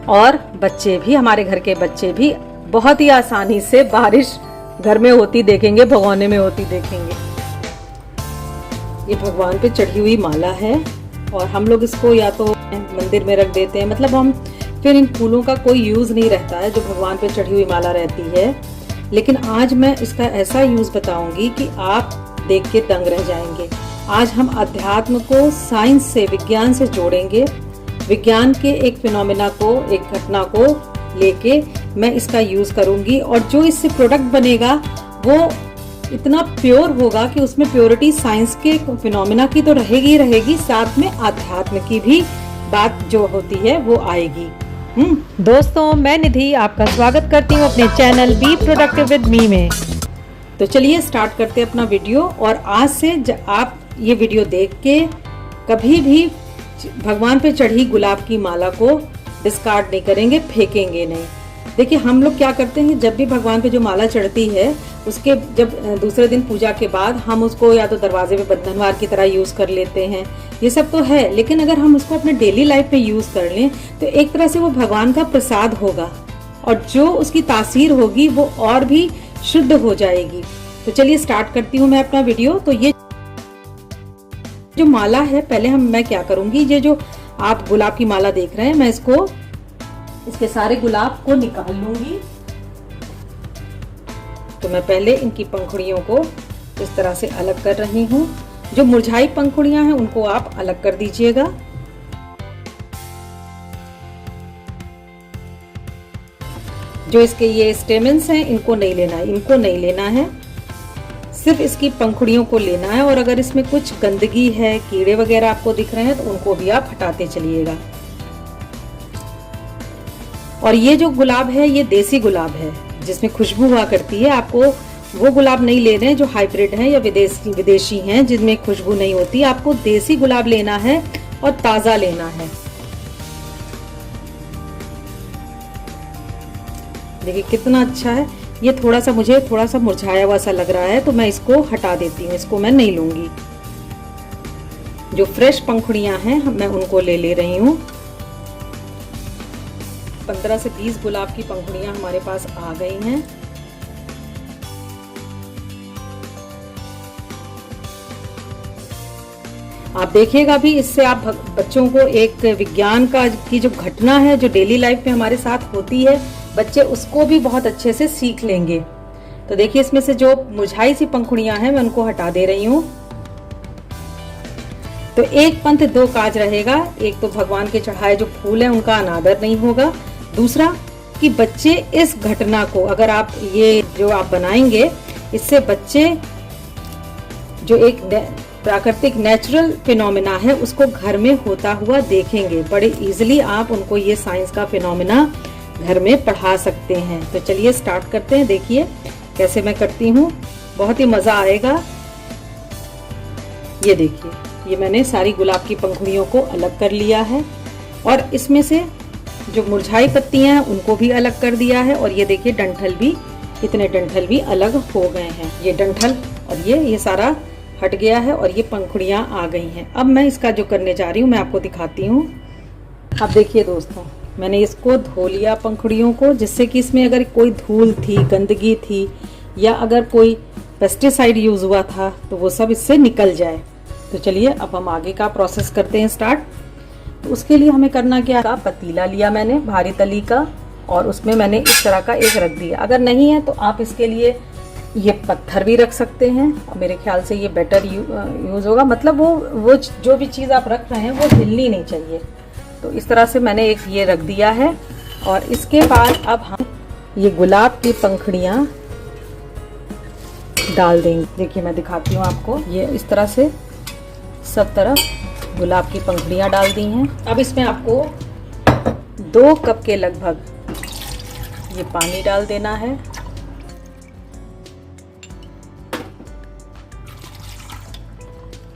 और बच्चे भी, हमारे घर के बच्चे भी बहुत ही आसानी से बारिश घर में होती देखेंगे, भगोने में होती देखेंगे। ये भगवान पे चढ़ी हुई माला है और हम लोग इसको या तो मंदिर में रख देते हैं, मतलब हम फिर इन फूलों का कोई यूज नहीं रहता है जो भगवान पे चढ़ी हुई माला रहती है। लेकिन आज मैं इसका ऐसा यूज बताऊंगी कि आप देख के दंग रह जाएंगे। आज हम अध्यात्म को साइंस से, विज्ञान से जोड़ेंगे। विज्ञान के एक फिनोमेना को, एक घटना को लेके मैं इसका यूज करूंगी और जो इससे प्रोडक्ट बनेगा वो इतना प्योर होगा कि उसमें प्योरिटी साइंस के फिनोमेना की तो रहेगी ही रहेगी, साथ में अध्यात्म की भी बात जो होती है वो आएगी। दोस्तों, मैं निधि आपका स्वागत करती हूँ अपने channel be productive with me में। तो चलिए स्टार्ट करते हैं अपना वीडियो। और आज से आप ये वीडियो देख के कभी भी भगवान पे चढ़ी गुलाब की माला को डिस्कार्ड नहीं करेंगे, फेंकेंगे नहीं। देखिए हम लोग क्या करते हैं, जब भी भगवान पे जो माला चढ़ती है उसके जब दूसरे दिन पूजा के बाद हम उसको या तो दरवाजे पे बंधनवार की तरह यूज कर लेते हैं, ये सब तो है। लेकिन अगर हम उसको अपने डेली लाइफ में यूज कर लें तो एक तरह से वो भगवान का प्रसाद होगा और जो उसकी तासीर होगी वो और भी शुद्ध हो जाएगी। तो चलिए स्टार्ट करती हूँ मैं अपना वीडियो। तो ये जो माला है, पहले मैं क्या करूंगी, ये जो आप गुलाब की माला देख रहे हैं, मैं इसके सारे गुलाब को निकाल लूंगी। तो मैं पहले इनकी पंखुड़ियों को इस तरह से अलग कर रही हूँ। जो मुरझाई पंखुड़ियां हैं उनको आप अलग कर दीजिएगा। जो इसके ये स्टेमेंस हैं इनको नहीं लेना है, इनको नहीं लेना है, सिर्फ इसकी पंखुड़ियों को लेना है। और अगर इसमें कुछ गंदगी है, कीड़े वगैरह आपको दिख रहे हैं तो उनको भी आप हटाते चलिएगा। और ये जो गुलाब है ये देसी गुलाब है जिसमें खुशबू हुआ करती है। आपको वो गुलाब नहीं लेने हैं जो हाइब्रिड हैं या विदेशी हैं जिनमें खुशबू नहीं होती। आपको देसी गुलाब लेना है और ताजा लेना है। देखिए कितना अच्छा है। ये मुझे थोड़ा सा मुरझाया हुआ सा लग रहा है तो मैं इसको हटा देती हूँ, इसको मैं नहीं लूंगी। जो फ्रेश पंखुड़ियां हैं मैं उनको ले रही हूँ। 15 से 20 गुलाब की पंखुड़ियां हमारे पास आ गई हैं। आप देखिएगा भी, इससे आप बच्चों को एक विज्ञान की जो घटना है जो डेली लाइफ में हमारे साथ होती है, बच्चे उसको भी बहुत अच्छे से सीख लेंगे। तो देखिए इसमें से जो मुरझाई सी पंखुड़ियां हैं मैं उनको हटा दे रही हूँ। तो एक पंथ दो काज रहेगा। एक तो भगवान के चढ़ाए जो फूल हैं उनका अनादर नहीं होगा। दूसरा कि बच्चे इस घटना को, अगर आप ये जो आप बनाएंगे, इससे बच्चे जो एक प्राकृतिक नेचुरल फिनोमेना है उसको घर में होता हुआ देखेंगे। बड़े इजीली आप उनको ये साइंस का फिनोमेना घर में पढ़ा सकते हैं। तो चलिए स्टार्ट करते हैं। देखिए कैसे मैं करती हूँ, बहुत ही मजा आएगा। ये देखिए, ये मैंने सारी गुलाब की पंखुड़ियों को अलग कर लिया है और इसमें से जो मुरझाई पत्तियां हैं उनको भी अलग कर दिया है। और ये देखिए इतने डंठल भी अलग हो गए हैं। ये डंठल और ये सारा हट गया है और ये पंखुड़ियां आ गई हैं। अब मैं इसका जो करने जा रही हूँ मैं आपको दिखाती हूँ। अब देखिए दोस्तों, मैंने इसको धो लिया पंखुड़ियों को, जिससे कि इसमें अगर कोई धूल थी, गंदगी थी या अगर कोई पेस्टिसाइड यूज हुआ था तो वो सब इससे निकल जाए। तो चलिए अब हम आगे का प्रोसेस करते हैं स्टार्ट। तो उसके लिए हमें करना क्या था, पतीला लिया मैंने भारी तली का और उसमें मैंने इस तरह का एक रख दिया। अगर नहीं है तो आप इसके लिए ये पत्थर भी रख सकते हैं और मेरे ख्याल से ये बेटर यूज होगा। मतलब वो जो भी चीज़ आप रख रहे हैं वो हिलनी नहीं चाहिए। तो इस तरह से मैंने एक ये रख दिया है। और इसके बाद अब हम ये गुलाब की पंखुड़ियाँ डाल देंगे। देखिए मैं दिखाती हूँ आपको, ये इस तरह से सब तरफ गुलाब की पंखुड़ियाँ डाल दी हैं। अब इसमें आपको 2 कप के लगभग ये पानी डाल देना है।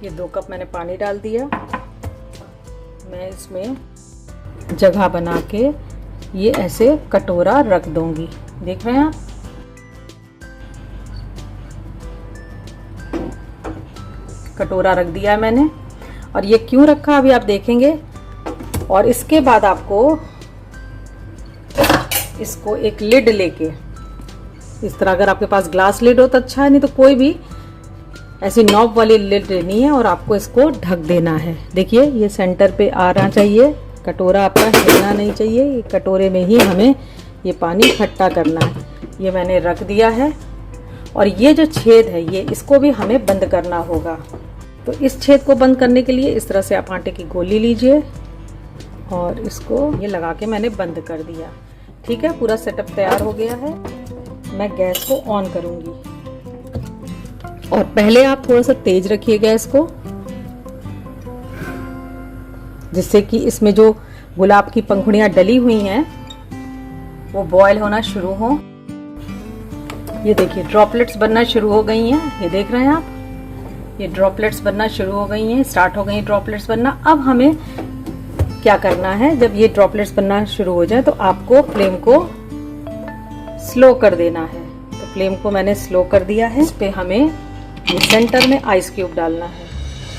ये 2 कप मैंने पानी डाल दिया। मैं इसमें जगह बना के ये ऐसे कटोरा रख दूंगी। देख रहे हैं आप, कटोरा रख दिया है मैंने। और ये क्यों रखा अभी आप देखेंगे। और इसके बाद आपको इसको एक लिड लेके, इस तरह अगर आपके पास ग्लास लिड हो तो अच्छा है, नहीं तो कोई भी ऐसी नॉब वाली लिड लेनी है और आपको इसको ढक देना है। देखिए ये सेंटर पे आना चाहिए, कटोरा आपका हिलना नहीं चाहिए। ये कटोरे में ही हमें ये पानी इकट्ठा करना है। ये मैंने रख दिया है और ये जो छेद है ये इसको भी हमें बंद करना होगा। तो इस छेद को बंद करने के लिए इस तरह से आप आटे की गोली लीजिए और इसको ये लगा के मैंने बंद कर दिया। ठीक है, पूरा सेटअप तैयार हो गया है। मैं गैस को ऑन करूंगी और पहले आप थोड़ा सा तेज रखिए गैस को, जिससे कि इसमें जो गुलाब की पंखुड़ियां डली हुई हैं वो बॉयल होना शुरू हो। ये देखिए ड्रॉपलेट्स बनना शुरू हो गई हैं, ये देख रहे हैं आप, ये ड्रॉपलेट्स बनना शुरू हो गई हैं, स्टार्ट हो गई हैं ड्रॉपलेट्स बनना। अब हमें क्या करना है, जब ये ड्रॉपलेट्स बनना शुरू हो जाए तो आपको फ्लेम को स्लो कर देना है। तो फ्लेम को मैंने स्लो कर दिया है। इस पे हमें ये सेंटर में आइस क्यूब डालना है।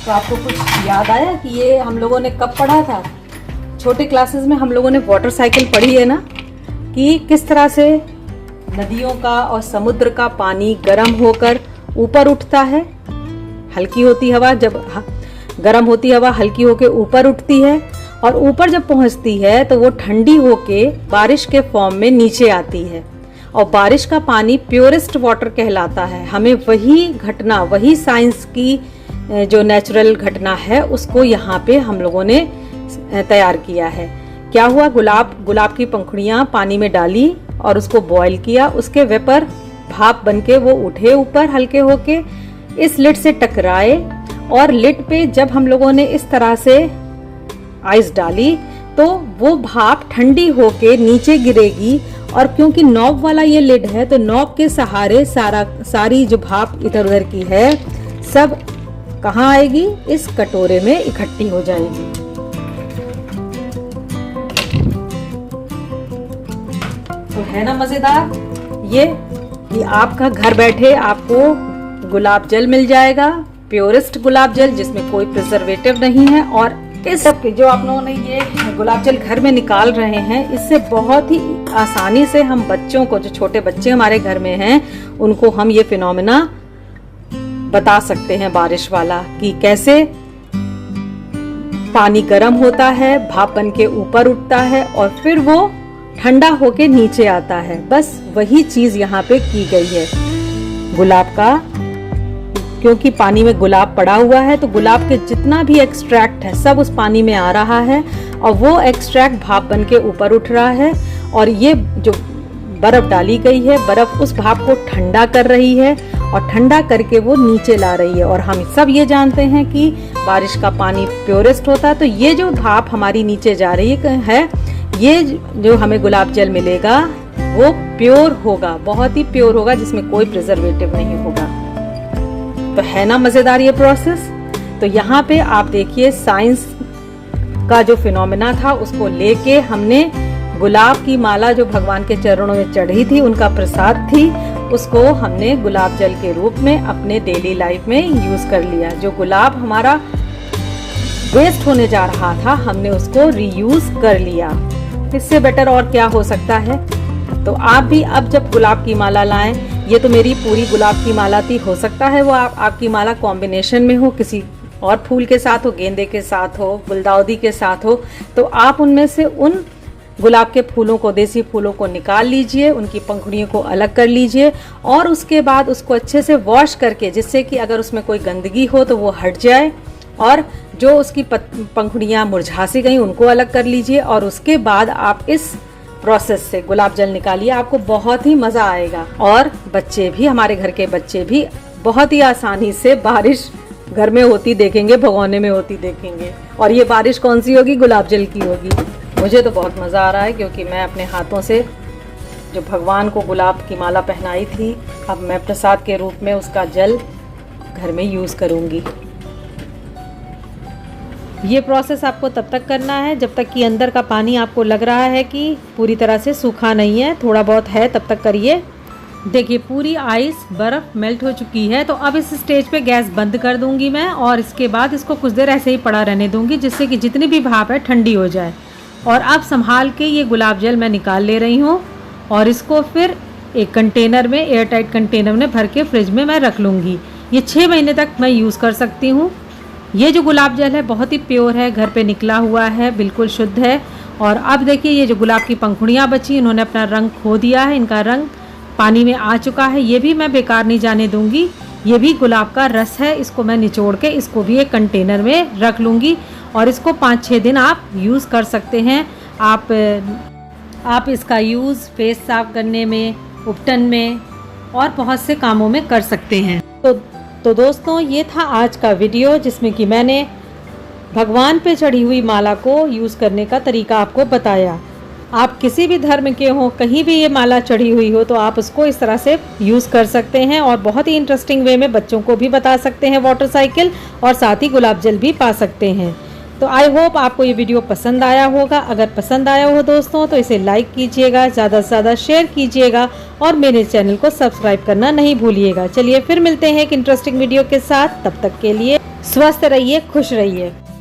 तो आपको कुछ याद आया कि ये हम लोगों ने कब पढ़ा था? छोटे क्लासेस में हम लोगों ने वाटर साइकिल पढ़ी है ना, कि किस तरह से नदियों का और समुद्र का पानी गर्म होकर ऊपर उठता है। हल्की होती हवा, जब गर्म होती हवा हल्की होकर ऊपर उठती है और ऊपर जब पहुंचती है तो वो ठंडी होके बारिश के फॉर्म में नीचे आती है और बारिश का पानी प्योरेस्ट वाटर कहलाता है। हमें वही घटना, वही साइंस की जो नेचुरल घटना है उसको यहाँ पे हम लोगों ने तैयार किया है। क्या हुआ, गुलाब की पंखुड़ियाँ पानी में डाली और उसको बॉईल किया, उसके वेपर भाप बनके वो उठे ऊपर हल्के होके, इस लिड से टकराए और लिड पे जब हम लोगों ने इस तरह से आइस डाली तो वो भाप ठंडी होके नीचे गिरेगी और क्योंकि नॉब वाला ये लिड है तो नॉब के सहारे सारी जो भाप इधर उधर की है सब कहाँ आएगी, इस कटोरे में इकट्ठी हो जाएगी। तो है ना मजेदार। ये आपका घर बैठे आपको गुलाब जल मिल जाएगा, प्योरेस्ट गुलाब जल जिसमें कोई प्रिजर्वेटिव नहीं है। और इस जो आप लोगों ने ये गुलाब जल घर में निकाल रहे हैं, इससे बहुत ही आसानी से हम बच्चों को, जो छोटे बच्चे हमारे घर में हैं, उनको हम ये फिनोमेना बता सकते हैं बारिश वाला, कि कैसे पानी गर्म होता है, भाप बन के ऊपर उठता है और फिर वो ठंडा होके नीचे आता है। बस वही चीज यहाँ पे की गई है। गुलाब का, क्योंकि पानी में गुलाब पड़ा हुआ है तो गुलाब के जितना भी एक्सट्रैक्ट है सब उस पानी में आ रहा है और वो एक्सट्रैक्ट भाप बन के ऊपर उठ रहा है और ये जो बर्फ डाली गई है, बर्फ उस भाप को ठंडा कर रही है और ठंडा करके वो नीचे ला रही है। और हम सब ये जानते हैं कि बारिश का पानी प्योरेस्ट होता है, तो ये जो भाप हमारी नीचे जा रही है, ये जो हमें गुलाब जल मिलेगा वो प्योर होगा, बहुत ही प्योर होगा, जिसमें कोई प्रिजर्वेटिव नहीं होगा। तो है ना मजेदार ये प्रोसेस। तो यहाँ पे आप देखिए साइंस का जो फिनोमेना था उसको लेके हमने गुलाब की माला जो भगवान के चरणों में चढ़ी थी, उनका प्रसाद थी, उसको हमने गुलाब जल के रूप में अपने डेली लाइफ में यूज कर लिया। जो गुलाब हमारा वेस्ट होने जा रहा था हमने उसको रीयूज कर लिया। इससे बेटर और क्या हो सकता है। तो आप भी अब जब गुलाब की माला लाएं, ये तो मेरी पूरी गुलाब की माला थी, हो सकता है वो आपकी माला कॉम्बिनेशन में हो, किसी और फूल के साथ हो, गेंदे के साथ हो, गुलदाउदी के साथ हो, तो आप उनमें से उन गुलाब के फूलों को, देसी फूलों को निकाल लीजिए, उनकी पंखुड़ियों को अलग कर लीजिए और उसके बाद उसको अच्छे से वॉश करके, जिससे कि अगर उसमें कोई गंदगी हो तो वो हट जाए और जो उसकी पंखुड़ियाँ मुरझा सी गई उनको अलग कर लीजिए। और उसके बाद आप इस प्रोसेस से गुलाब जल निकालिए, आपको बहुत ही मजा आएगा। और बच्चे भी, हमारे घर के बच्चे भी बहुत ही आसानी से बारिश घर में होती देखेंगे, भगोने में होती देखेंगे। और ये बारिश कौन सी होगी, गुलाब जल की होगी। मुझे तो बहुत मज़ा आ रहा है क्योंकि मैं अपने हाथों से जो भगवान को गुलाब की माला पहनाई थी, अब मैं प्रसाद के रूप में उसका जल घर में यूज़ करूँगी। ये प्रोसेस आपको तब तक करना है जब तक कि अंदर का पानी आपको लग रहा है कि पूरी तरह से सूखा नहीं है, थोड़ा बहुत है, तब तक करिए। देखिए पूरी आइस बर्फ़ मेल्ट हो चुकी है। तो अब इस स्टेज पे गैस बंद कर दूंगी मैं और इसके बाद इसको कुछ देर ऐसे ही पड़ा रहने दूंगी, जिससे कि जितनी भी भाप है ठंडी हो जाए। और अब संभाल के ये गुलाब जल मैं निकाल ले रही हूँ और इसको फिर एक कंटेनर में, एयर टाइट कंटेनर में भर के फ्रिज में मैं रख लूँगी। ये 6 महीने तक मैं यूज़ कर सकती हूँ। ये जो गुलाब जल है बहुत ही प्योर है, घर पे निकला हुआ है, बिल्कुल शुद्ध है। और अब देखिए ये जो गुलाब की पंखुड़ियाँ बची, इन्होंने अपना रंग खो दिया है, इनका रंग पानी में आ चुका है। ये भी मैं बेकार नहीं जाने दूँगी। ये भी गुलाब का रस है, इसको मैं निचोड़ के इसको भी एक कंटेनर में रख लूँगी और इसको 5-6 दिन आप यूज़ कर सकते हैं। आप इसका यूज़ फेस साफ करने में, उपटन में और बहुत से कामों में कर सकते हैं। तो दोस्तों, ये था आज का वीडियो जिसमें कि मैंने भगवान पे चढ़ी हुई माला को यूज़ करने का तरीका आपको बताया। आप किसी भी धर्म के हो, कहीं भी ये माला चढ़ी हुई हो, तो आप उसको इस तरह से यूज़ कर सकते हैं और बहुत ही इंटरेस्टिंग वे में बच्चों को भी बता सकते हैं वाटर साइकिल, और साथ ही गुलाब जल भी पा सकते हैं। तो आई होप आपको ये वीडियो पसंद आया होगा। अगर पसंद आया हो दोस्तों तो इसे लाइक कीजिएगा, ज़्यादा से ज़्यादा शेयर कीजिएगा और मेरे चैनल को सब्सक्राइब करना नहीं भूलिएगा। चलिए फिर मिलते हैं एक इंटरेस्टिंग वीडियो के साथ। तब तक के लिए स्वस्थ रहिए, खुश रहिए।